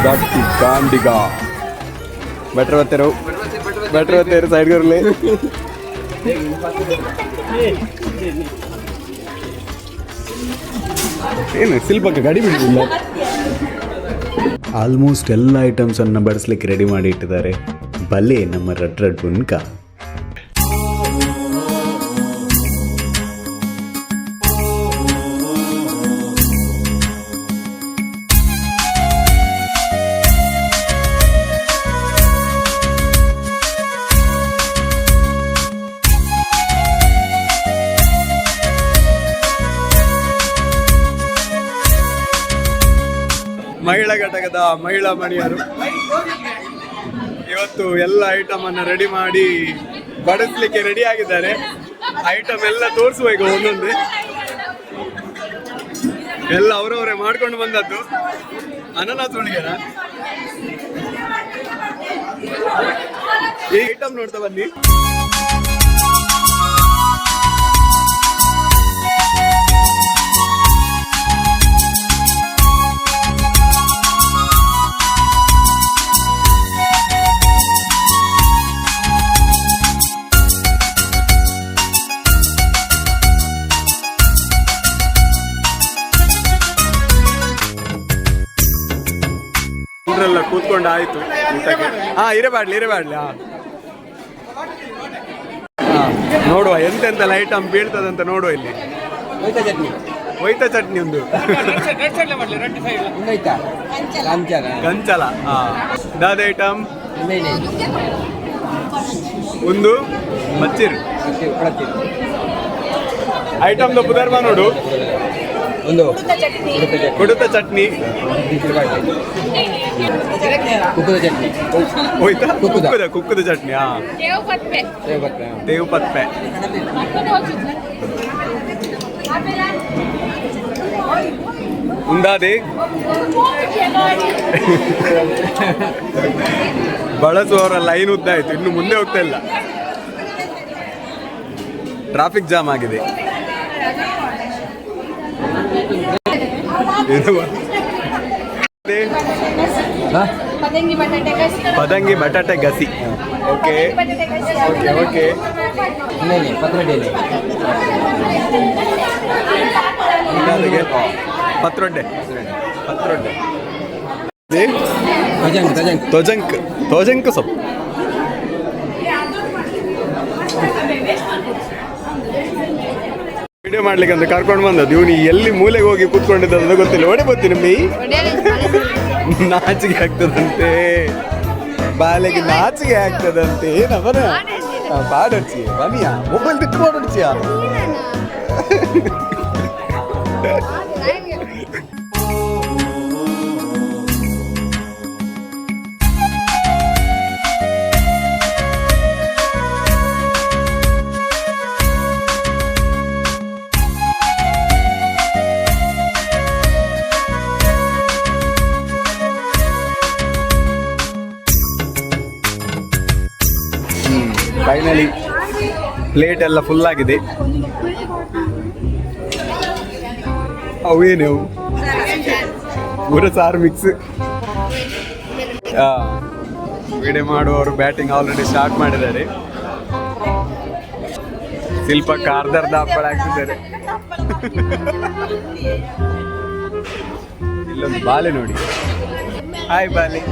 S1: ಗಟ್ಟಿ ಕಾಂಡಿಗ ಬೆಟ್ರ್ ಬತ್ತೇರು ಸೈಡ್ ಕರ್ಲಿ ಏನು ಶಿಲ್ಪಕ್ಕೆ ಗಡಿ ಬಿಡುದಿಲ್ಲ.
S4: ಆಲ್ಮೋಸ್ಟ್ ಎಲ್ಲ ಐಟಮ್ಸನ್ನು ಬಡಿಸ್ಲಿಕ್ಕೆ ರೆಡಿ ಮಾಡಿ ಇಟ್ಟಿದ್ದಾರೆ. ಬಲೆ ನಮ್ಮ ರಡ್ ಬುನ್ಕ.
S1: ಮಹಿಳಾ ಘಟಕದ ಮಹಿಳಾ ಮಣಿಯರು ಇವತ್ತು ಎಲ್ಲ ಐಟಮ್ ಅನ್ನು ರೆಡಿ ಮಾಡಿ ಬಡಿಸ್ಲಿಕ್ಕೆ ರೆಡಿ ಆಗಿದ್ದಾರೆ. ಐಟಮ್ ಎಲ್ಲ ತೋರಿಸುವ ಈಗ ಒಂದೊಂದೇ, ಎಲ್ಲ ಅವರವರೇ ಮಾಡ್ಕೊಂಡು ಬಂದದ್ದು. ಅನಾನಸ್ ಹೋಳಿಗೆನ ಈ ಐಟಮ್ ನೋಡ್ತಾ ಬನ್ನಿ. ಊರೆಲ್ಲ ಕೂತ್ಕೊಂಡು ಆಯ್ತು ಊಟಕ್ಕೆ. ಇರಬಾಡ್ಲಿ ನೋಡುವ ಎಂತೆಂತೆಲ್ಲ ಐಟಮ್ ಬೀಳ್ತದಂತ ನೋಡುವ. ಇಲ್ಲಿ ಒಯ್ತಾ ಚಟ್ನಿ ಒಂದು ಕಂಚಲ ದಾದ ಐಟಮ್ ಒಂದು ಮಚ್ಚಿರ್ ಐಟಮ್ ಪುದರ್ಮ ನೋಡು. ಒಂದು ಕುಡುತ ಚಟ್ನಿ, ಕುಕ್ಕದ ಚಟ್ನಿ, ತೇವು ಪತ್ಪೆ, ಉಂದಾದಿ ಬಳಸುವವರ ಲೈನ್ ಉದ್ದ ಆಯ್ತು, ಇನ್ನು ಮುಂದೆ ಹೋಗ್ತಾ ಇಲ್ಲ, ಟ್ರಾಫಿಕ್ ಜಾಮ್ ಆಗಿದೆ. ಪದಂಗಿ ಬಟಾಟೆ ಗಸಿ. ಓಕೆ ಪತ್ರೊಡ್ಡೆ ತೋಜಂಕ್ ಸೊಪ್ಪು. ವಿಡಿಯೋ ಮಾಡ್ಲಿಕ್ಕೆ ಅಂತ ಕರ್ಕೊಂಡು ಬಂದದ್ದು. ಇವನು ಎಲ್ಲಿ ಮೂಲೆಗೆ ಹೋಗಿ ಕೂತ್ಕೊಂಡಿದ್ದ ಗೊತ್ತಿಲ್ಲ. ಓಡಿ ಬರ್ತೀನಿ ಮೈ ನಾಚಿಗೆ ಆಗ್ತದಂತೆ, ಬಾಲೆಗೆ ನಾಚಿಗೆ ಆಗ್ತದಂತೆ. ಏನವನ ಪಾಡಡ್ಸಿ ಬನ್ನಿಯಾ ಮೊಬೈಲ್ ಬಿಟ್ಟು ಮಾಡಡ್ಸಿಯಾ. ಫೈನಲಿ ಪ್ಲೇಟ್ ಎಲ್ಲ ಫುಲ್ ಆಗಿದೆ. ಅವೇನು ಊರ ಸಾರು ಮಿಕ್ಸ್. ವಿಡಿಯೋ ಮಾಡುವವರು ಬ್ಯಾಟಿಂಗ್ ಆಲ್ರೆಡಿ ಸ್ಟಾರ್ಟ್ ಮಾಡಿದ್ದಾರೆ. ಶಿಲ್ಪಕ್ಕೆ ಅರ್ಧ ಹಪ್ಪಳ ಹಾಕ್ತಿದ್ದಾರೆ. ಇಲ್ಲೊಂದು ಬಾಲೆ ನೋಡಿ. ಹಾಯ್ ಬಾಲೆ.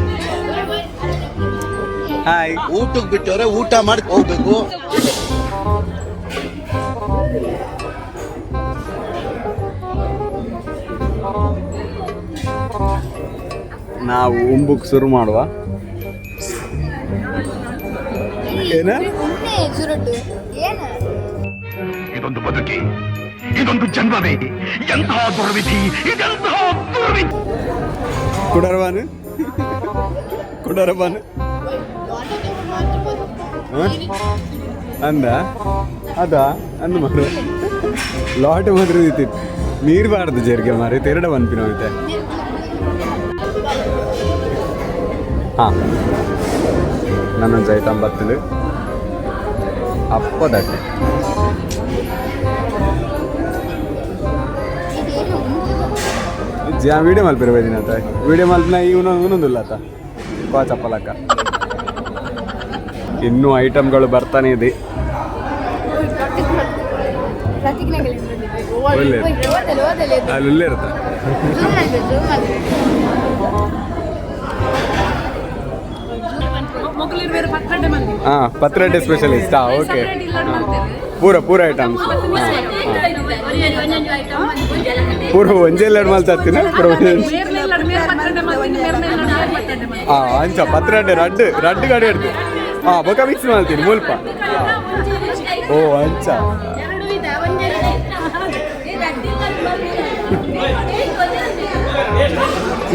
S1: ಹಾಯ್.
S6: ಊಟಕ್ಕೆ ಬಿಟ್ಟವ್ರೆ, ಊಟ ಮಾಡಿ ಹೋಗ್ಬೇಕು.
S1: ನಾವು ಉಂಬುಕ್ ಶುರು ಮಾಡುವ. ಏನ
S7: ಇದೊಂದು ಬದುಕಿ, ಇದೊಂದು ಜನ್ಮವೇ, ಎಂತಹ ದುರ್ವಿಧಿ, ಇದೆಂತಹ ದುರ್ವಿಧಿ.
S1: ಕುಡರವಾನು ಅಂದ ಅದ ಅಂದ ಮಾರು ಲಾಟ್ ಮಾತ್ರ ಇತ್ತಿತ್ತು. ನೀರು ಬಾರ್ದು ಜರ್ಗೆ ಮಾರಿ ತೆರಡ ಬಂದ್ಪಿ ನೋಯ್ತೆ. ಹಾಂ ನನ್ನೊಂದು ಐಟಮ್ ಬರ್ತದೆ ಅಪ್ಪದಟ್ಟೆ. ವಿಡಿಯೋ ಮಲ್ಪಿರ್ಬೋದಿನ ಅಂತ ವಿಡಿಯೋ ಮಲ್ಪಿನ ಇವನೊಂದಿಲ್ಲ ಆತ ಕೋ ಚಪ್ಪಲಕ್ಕ. ಇನ್ನೂ ಐಟಮ್ಗಳು ಬರ್ತಾನೆ ಇದೆ. ಒಳ್ಳೆ ಅಲ್ಲಿ ಇಲ್ಲೇ ಇರುತ್ತಾ ಹಾ ಪತ್ರೊಡೆ ಸ್ಪೆಷಲಿಸ್ಟ್ ಓಕೆ ಪೂರ ಐಟಮ್ಸ್ ಪೂರ ಒಂಜೆ ಎರಡು ಮಲ್ತಾಡ್ತೀನಿ ಅಂಚ ಪತ್ರೊಡೆ ರಡ್ಡು ಗಾಡಿ ಹಿಡ್ದು ಬೊಕ ಮಿಕ್ಸ್ ಮಾಡ್ತೀನಿ ಮುಲ್ಪ ಓ ಅಂಚ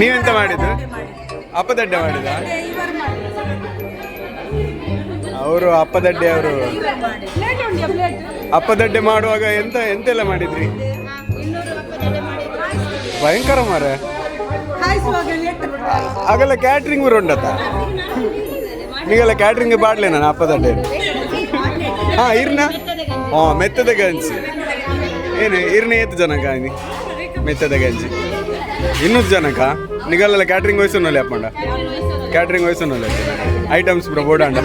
S1: ನೀವೆಂತ ಮಾಡಿದ್ದು ಅಪ್ಪದಡ್ಡೆ ಮಾಡಿದ ಅವರು ಅಪ್ಪದಡ್ಡೆ ಅವರು ಅಪ್ಪದಡ್ಡೆ ಮಾಡುವಾಗ ಎಂತೆಲ್ಲ ಮಾಡಿದ್ರಿ ಭಯಂಕರ ಮಾರ ಆಗಲ್ಲ ಕ್ಯಾಟ್ರಿಂಗ್ ಉಂಡತ್ತ ನೀವೆಲ್ಲ ಕ್ಯಾಟ್ರಿಂಗ್ ಬಾಡ್ಲೆ ನಾನು ಅಪ್ಪದಡ್ಡೆ ಇರ್ನ ಮೆತ್ತದ ಗಂಜಿ ಏನು ಇರ್ನ ಏತು ಜನಕ ಮೆತ್ತದ ಗಂಜಿ 200 ಜನಕ ನಿಗಲ್ಲ ಕ್ಯಾಟ್ರಿಂಗ್ ವಯಸ್ಸು ಅಪ್ಪಂಡ ಕ್ಯಾಟ್ರಿಂಗ್ ವಯಸ್ಸು ಐಟಮ್ಸ್ ಬ್ರೋ ಬೋಡಾಂಡ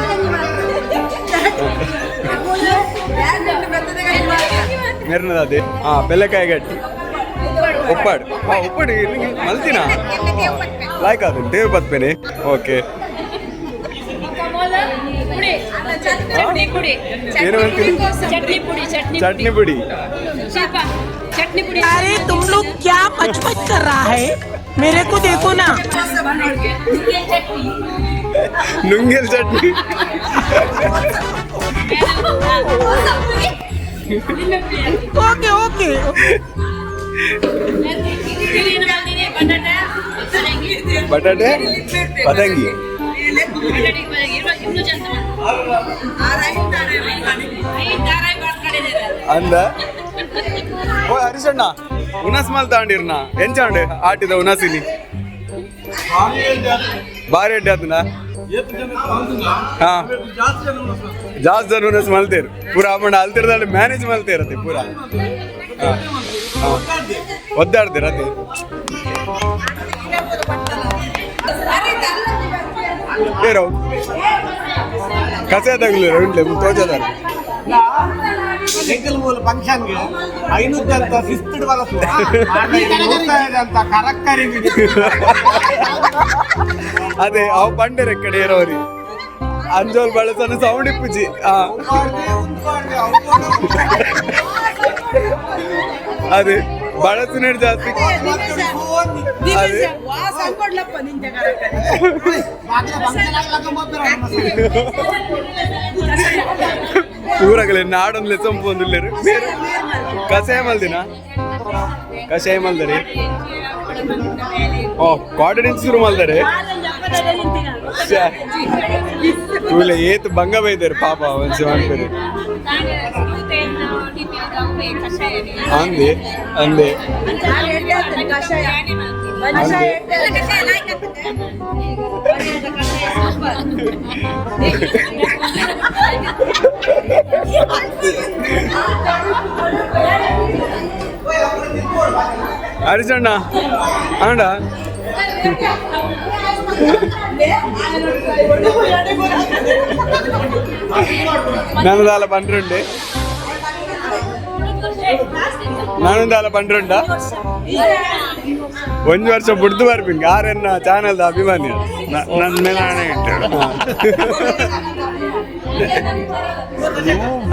S1: ಮೆರ್ನದಾದೆ ಬೆಲ್ಲಕಾಯಿ ಗಟ್ಟಿ ಒಪ್ಪಾಡು ಒಪ್ಪಾಡು ಮಲ್ತಿನ ಲಾಯ್ಕ್ ಅದು ದೇವ್ ಬತ್ಪೇನೆ ಓಕೆ ಏನು ಹೇಳ್ತೀನಿ ಚಟ್ನಿ ಪುಡಿ
S8: अरे तुम लोग क्या पचपच कर रहा है मेरे को देखो ना
S1: ನುಂಗೆಲ್ ಚಟ್ನಿ
S8: ओके ओके
S1: ಬಟಾಟೆ ಪದಂಗಿ ಅಂದ ಓ ಹರಿಸಣ್ಣ ಉನಸ್ ಮಾಲ್ ತಗೊಂಡಿರ್ನ ಎಂಚಾಂಡ್ ಆಟಿದ ಉನಸಿನಿ ಬಾರಿ ಅಡ್ಡಿ ಆತನ ಹಾ ಜಾಸ್ತಿ ಜನ ಉನಸ್ ಮಲ್ತೇರು ಪೂರ ಅಮ್ಮಣ್ಣ ಅಲ್ತಿರ್ದಲ್ಲಿ ಮ್ಯಾನೇಜ್ ಮಲ್ತೇರತ್ತೆ ಪೂರ ಒದ್ದಾಡ್ತೀರ ಅದೇ ಏರೋ ಕಸೆ ತಗಲಿರ ಉಂಟ್ಲೆ ತೋಚದಾರ
S2: ಫಂಕ್ಷನ್ಗೆ 500 ಅಂತ ಸಿಸ್ಟಡ್ ಬರತ್ತು ಅಂತ ಕರಕ್ಕರಿ
S1: ಅದೇ ಅವು ಪಂಡರೆ ಕಡೆ ಇರೋರಿ ಅಂಜೋಲ್ ಬಳಸನ ಸೌಂಡ್ ಇಪ್ಪುಜಿ ಅದೇ ಬಳಸಿನ ಜಾಸ್ತಿ ಅದೇ ಊರಾಗಲೇ ನಾಡೊಂದ್ಲೆ ಸೊಂಪು ಒಂದಿಲ್ಲೇರು ಕಷಾಯ ಮಲ್ದಿನ ಕಷಾಯ ಮಲ್ದರಿ ಓ ಕಾಟನ್ ಶುರು ಮಲ್ದರೆ ತೂಲೆ ಏತು ಬಂಗ ಬೈದಾರೆ ಪಾಪ ಒಂದ್ಸೆ ಮಾಡ್ತಾರೆ ಅಂದೆ ಅಂದೆ ಹರಿಸಣ್ಣ ಆಂಡ ನಾನದಾಲ ಪಂಡ್ರುಂಡೆ ನಾನೊಂದಾಲ ಪಂಡ್ರುಂಡ 1 ವರ್ಷ ಬಿಡ್ದು ಬರ್ಬಿಂಗ್ ಯಾರನ್ನ ಚಾನಲ್ದ ಅಭಿಮಾನಿ ನನ್ನ ಮೇಲೆ ಹಣೆ ಇಟ್ಟರು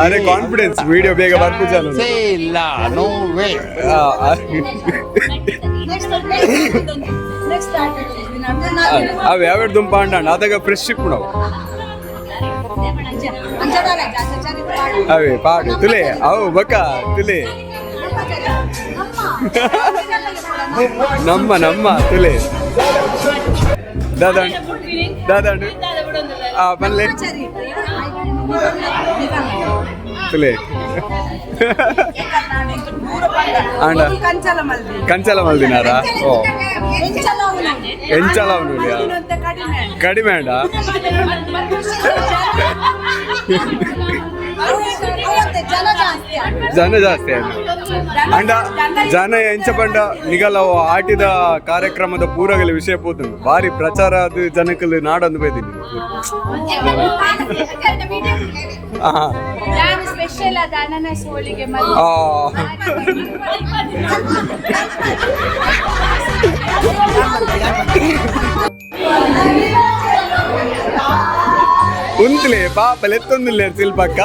S1: ಅದೇ ಕಾನ್ಫಿಡೆನ್ಸ್ ವಿಡಿಯೋ ಬೇಗ ಬರ್ಪು ಚಾಲು ಅವು ಯಾವ್ಯಾವ ದುಂಪ ಅಂಡ ಅದಾಗ ಫ್ರೆಶ್ ಇಪ್ಪು ಅವೇ ಪಾಡು ತುಲೆ ಅವು ಬಕ್ಕ ತುಲೆ ನಮ್ಮ ತುಲೆ ದಾದಾಂಡು ಬಲ್ಲೆ ತುಲೆ ಆಂಡ ಕಂಚಲ ಮಲ್ದಿನಾರ ಓ ಎಂಚಲ ಕಡಿಮೆ ಅಂಡ ಜನ ಜಾಸ್ತಿ ಅಂಡ ಜನ ಎಂಚ ಪಂಡ ನಿಗಲ ಆಟಿದ ಕಾರ್ಯಕ್ರಮದ ಪೂರಗಲ ವಿಷಯ ಪೋತುಂಡು ಬಾರಿ ಪ್ರಚಾರ ಅದು ಜನಕ್ಕಲ್ಲಿ ನಾಡೊಂದು ಬೈದಿನಿ
S3: ಸ್ಪೆಷಲ್ ಅದ ಅನಾನಸ್ ಹೋಳಿಗೆ
S1: ಉಂತ್ಲೆ ಪಾಪಲ್ ಎತ್ತೊಂದಿಲ್ಲ ಶಿಲ್ಪಕ್ಕ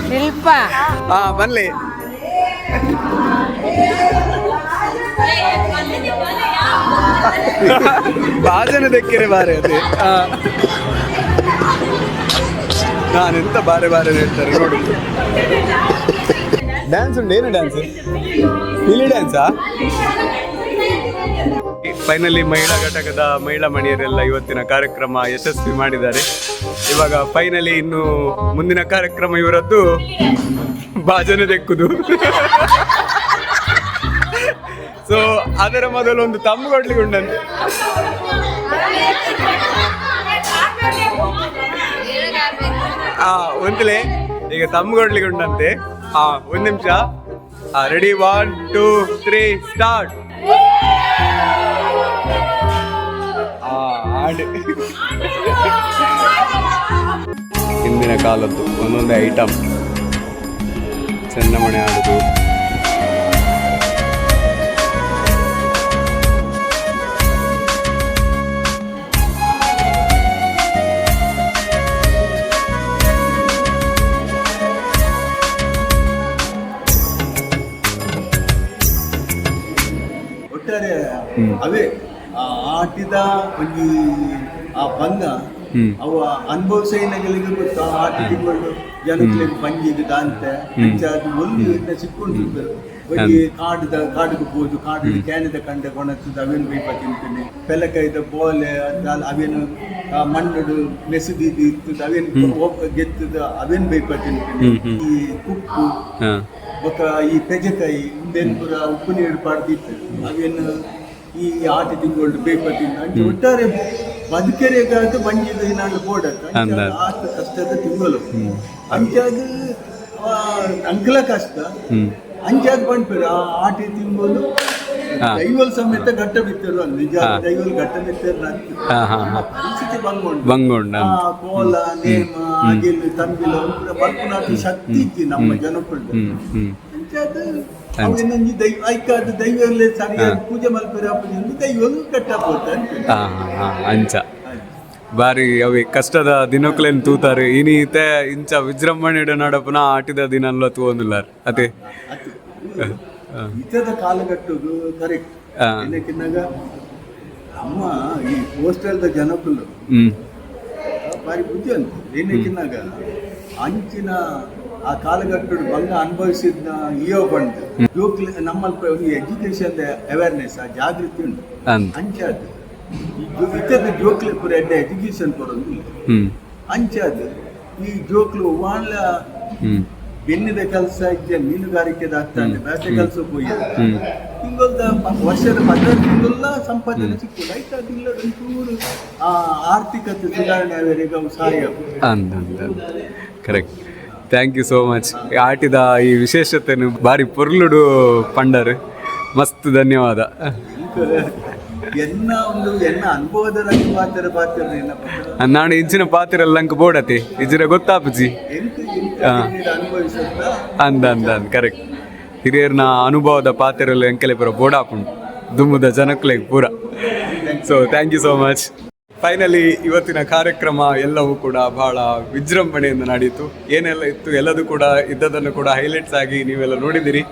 S8: ಶಿಲ್ಪ
S1: ಬನ್ಲಿ ಭಾಜನ ದಕ್ಕಿರೆ ಬಾರೆ ಅದೇ ನಾನೆಂತ ಬಾರೆ ಬಾರೆ ಹೇಳ್ತಾರೆ ನೋಡಿ. ಡ್ಯಾನ್ಸ್ ಉಂಟು, ಏನು ಡ್ಯಾನ್ಸ್? ಇಲ್ಲಿ ಡ್ಯಾನ್ಸಾ? ಫೈನಲಿ ಮಹಿಳಾ ಘಟಕದ ಮಹಿಳಾ ಮಣಿಯರೆಲ್ಲ ಇವತ್ತಿನ ಕಾರ್ಯಕ್ರಮ ಯಶಸ್ವಿ ಮಾಡಿದ್ದಾರೆ. ಇವಾಗ ಫೈನಲಿ ಇನ್ನು ಮುಂದಿನ ಕಾರ್ಯಕ್ರಮ ಇವರದ್ದು ಭಾಜನ ದೆಕ್ಕುದು. ಸೊ ಅದರ ಮೊದಲು ಒಂದು ತಮ್ಮ ಕೊಡ್ಲಿಕ್ಕೆ ಉಂಟಂತೆ. ಒಂದ್ಲೆ ಈಗ ತಮ್ಮ ಕೊಡ್ಲಿಕ್ಕೆ ಉಂಟಂತೆ. ಒಂದ್ ನಿಮಿಷ. Ready, 1 2 3 start. ಹಿಂದಿನ ಕಾಲದ್ದು ಒಂದೊಂದೇ ಐಟಮ್. ಚೆನ್ನಮಣೆ ಆಡುದು,
S2: ಒಟ್ಟಾರೆ ಅವೇ ಆಟಿದ ಒಂದು ಆ ಭಂಗ ಅವ ಅನುಭವಿಸಲಿಗೆ ಗೊತ್ತಾ. ಆಟಿಗಳು ಜನಗಳಿಗೆ ಪಂಜಿಗೆ ದಾಂತೆ ಅದು ಒಂದು ಸಿಕ್ಕೊಂಡಿರ್ತಾರೆ. ಬರೀ ಕಾಡಿಗೆ ಹೋದು, ಕಾಡಿಗೆ ಕ್ಯಾನದ ಕಂಡ ಕೊಣತ್ತದ ಅವೇನು ಬೈಪ ತಿಂತೀನಿ. ಪೆಲಕೈದ ಬೋಲೆ ಅವೇನು ಮಣ್ಣು ನೆಸದಿದ್ದು ಇರ್ತದ ಅವೇನು ಗೆತ್ತದ ಅವೇನು ಬೈಪ ತಿಂತೀನಿ. ಈ ಕುಪ್ಪು ಬೊಕ್ಕ ಈ ಪೆಜಕಾಯಿ ಹಿಂದೇನು ಪುರ ಉಪ್ಪು ನೀರು ಪಾಡ್ದಿತ್ತು ಅವೇನು ಈ ಆಟ ತಿಂಗಳು ಬೇಕತ್ತಿಂದ ಅಂತ ಒಟ್ಟಾರೆ ಬದುಕೆರೆಗಾದ ಬಂಜಿದ ನಾನು ಬೋಡಕ್ಕ ಅಷ್ಟು ಕಷ್ಟದ ತಿಂಗಳು ಅಂಚಾದ ಅಂಕಲ ಕಷ್ಟ ಅಂಚಾದ ಬಂದ್ಬಿಡ ಆ ಆಟ ತಿಂಗಳು ದೈವಲ್ ಸಮೇತ ಘಟ್ಟ ಬಿತ್ತರು ಅಲ್ಲಿ ನಿಜ ದೈವಲ್ ಘಟ್ಟ ಬಿತ್ತರು ಪರಿಸ್ಥಿತಿ ಬಂಗೊಂಡ ಕೋಲ ನೇಮ ಆಗಿಲ್ಲ ತಂಬಿಲ ಬಲ್ಪುನಾಥ ಶಕ್ತಿ ಇತ್ತು ನಮ್ಮ ಜನಪದ ಅಂಚಾದ ಅವನೊಂದು ದೈವ ಐಕಾದ ದೈವಲ್ಲೇ ಸರಿಯಾಗಿ ಪೂಜೆ ಮಲ್ಪರೆ ದೈವಲು ಕಟ್ಟಬಹುದು
S1: ಅಂಚ ಬಾರಿ ಅವಿ ಕಷ್ಟದ ದಿನಕ್ಕಲೇನು ತೂತಾರೆ ಇನೀತೆ ಇಂಚ ವಿಜೃಂಭಣೆ ನಡಪನ ಆಟಿದ ದಿನ ಅಲ್ಲ ತೂಂದಿಲ್ಲಾರ ಅದೇ
S2: ಇತದ ಕಾಲಘಟ್ಟದು ಕರೆಕ್ಟ್ ಏನಕ್ಕಿನ್ನಾಗ ನಮ್ಮ ಈ ಹೋಸ್ಟೆಲ್ದ ಜನಕ್ಕಳು ಬಾರಿ ಬುದ್ಧಿ ಅಂತ ಏನಕ್ಕಿನ್ನಾಗ ಅಂಚಿನ ಆ ಕಾಲಘಟ್ಟದ ಬಂಗ ಅನುಭವಿಸಿದ ಇಯೋ ಬಂದು ಜೋಕ್ಲಿ ನಮ್ಮಲ್ಲಿ ಎಜುಕೇಶನ್ ಅವೇರ್ನೆಸ್ ಆ ಜಾಗೃತಿ ಉಂಟು ಅಂಚಾದು ಇತದ ಜೋಕ್ಲಿ ಪುರ ಎಡ್ಡ ಎಜುಕೇಶನ್ ಕೊಡೋದು ಅಂಚಾದು ಈ ಜೋಕ್ಲು వాళ్ళ ಬೆನ್ನಿದ ಕೆಲಸ ಇದ್ದ ಮೀನುಗಾರಿಕೆದ ಆಗ್ತಾನೆ ಬೇಸೆ ಕೆಲಸ ಹೋಗಿ ತಿಂಗಳದ ವರ್ಷದ 15 ತಿಂಗಳ ಸಂಪಾದನೆ ಸಿಕ್ಕಿಲ್ಲ ಆಯ್ತಾದಿಲ್ಲ ಒಂಚೂರು ಆ ಆರ್ಥಿಕತೆ ಸುಧಾರಣೆ ಅವರಿಗೆ ಸಹಾಯ
S1: correct. Thank you so much. ಆಟಿದ ಈ ವಿಶೇಷತೆಯನ್ನು ಬಾರಿ ಪೊರ್ಲುಡು ಪಂಡರು ಮಸ್ತ್ ಧನ್ಯವಾದ.
S2: ಎನ್ನ ಒಂದು ಎನ್ನ ಅನುಭವದ ಪಾತ್ರ
S1: ನಾನು ಇಂಚಿನ ಪಾತ್ರ ಲಂಕ ಬೋಡತೆ ಇಜ್ರ ಗೊತ್ತಾಪಜಿ ಅಂದ ಕರೆಕ್ಟ್. ಹಿರಿಯರ್ನ ಅನುಭವದ ಪಾತ್ರ ಎಂಕೆಲೆ ಪೂರ ಬೋಡಾಪುಂಡು ದುಮ್ಮದ ಜನಕ್ಕಲೆ ಪೂರ. So thank you so much. Finally ಇವತ್ತಿನ ಕಾರ್ಯಕ್ರಮ ಎಲ್ಲವೂ ಕೂಡ ಬಹಳ ವಿಜೃಂಭಣೆಯಿಂದ ನಡೆಯಿತು. ಏನೆಲ್ಲ ಇತ್ತು ಎಲ್ಲದೂ ಕೂಡ ಇದ್ದದನ್ನು ಕೂಡ ಹೈಲೈಟ್ಸ್ ಆಗಿ ನೀವೆಲ್ಲ ನೋಡಿದಿರಿ.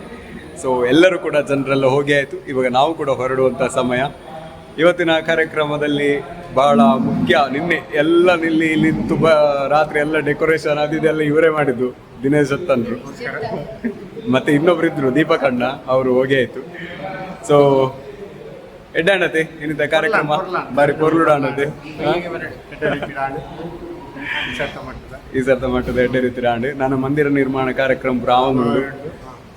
S1: ಸೊ ಎಲ್ಲರೂ ಕೂಡ ಜನರೆಲ್ಲ ಹೋಗಿ ಆಯಿತು. ಇವಾಗ ನಾವು ಕೂಡ ಹೊರಡುವಂಥ ಸಮಯ. ಇವತ್ತಿನ ಕಾರ್ಯಕ್ರಮದಲ್ಲಿ ಬಹಳ ಮುಖ್ಯ ನಿನ್ನೆ ಎಲ್ಲ ಇಲ್ಲಿ ನಿಂತು ರಾತ್ರಿ ಎಲ್ಲ ಡೆಕೋರೇಷನ್ ಅದಿದೆಲ್ಲ ಇವರೇ ಮಾಡಿದ್ದು ದಿನೇಶ್ ಅತ್ತಂದ್ರು ಮತ್ತು ಇನ್ನೊಬ್ರು ಇದ್ರು ದೀಪಕಣ್ಣ, ಅವರು ಹೋಗಿ ಆಯಿತು. ಸೊ ಎಡ್ಡಾಣತೆ ಇನ್ನಿತ ಕಾರ್ಯಕ್ರಮ ಬಾರಿ ಪೊರ್ಲುಡಾಣತೆ ಈ ಸರ್ತ ಮಟ್ಟದ ಎಡ್ಡೆ ರೀತಿ ಆಂಡು ನನ್ನ ಮಂದಿರ ನಿರ್ಮಾಣ ಕಾರ್ಯಕ್ರಮ ಪ್ರಾರಂಭ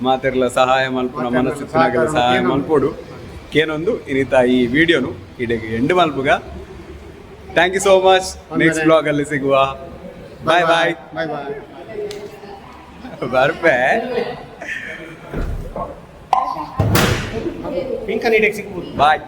S1: ಮಾತೆರ್ಲ ಸಹಾಯ ಮಲ್ಪುನ ಮನಸ್ಸಿನಾಗೆಲ್ಲ ಸಹಾಯ ಮಲ್ಪೋಡು ಕೇನೊಂದು ಇನ್ನಿತ ಈ ವಿಡಿಯೋನು ಇಡೆಗೆ ಎಂಡ್ ಮಲ್ಪುಗ. Thank you so much. Next ಬ್ಲಾಗಲ್ಲಿ ಸಿಗುವ. ಬಾಯ್ ಬಾಯ್
S2: ಬಾಯ್ ಬಾಯ್.
S1: ಬರ್ಬೆ
S2: ಪಿಂಕ ನೀಡಿಗೆ ಸಿಗ್ಬೋದು.
S1: ಬಾಯ್.